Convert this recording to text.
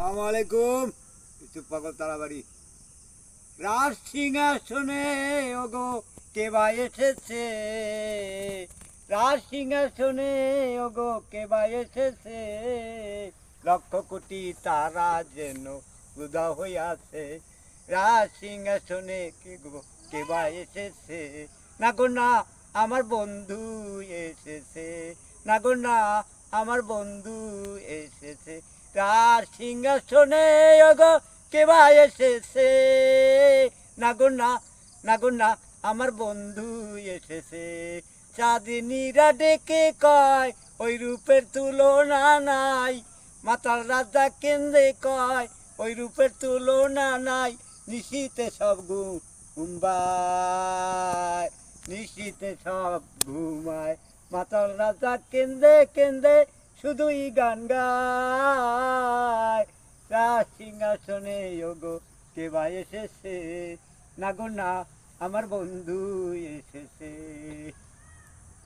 আসসালামাইকুম। একটু পাগল তাড়াবাড়ি রাজ সিংহাসনে ওগো কেবা এসেছে, রাজ সিংহাসনে ওগো কেবা এসেছে, লক্ষ কোটি তারা যেন উদা হইয়াছে। রাজ সিংহাসনে কেবা এসেছে, না গো না আমার বন্ধু এসেছে, না গো না আমার বন্ধু এসেছে। রাজ সিংহাসনে ওগো কেবা এসেছে, না গো না, না গো না আমার বন্ধু এসেছে। চাঁদিনীরা ডেকে কয় ওই রূপের তুলনা নাই, মাতাল রাজা কেন্দ্রে কয় ওই রূপের তুলনা নাই। নিশীতে সব ঘুমায়, নিশীতে সব ঘুমায়, মাতাল রাজা কেন্দ্রে কেন্দ্রে শুধুই গান গায়। রাজ সিংহাসনে ওগো কেবা এসেছে, না গো না আমার বন্ধু এসেছে।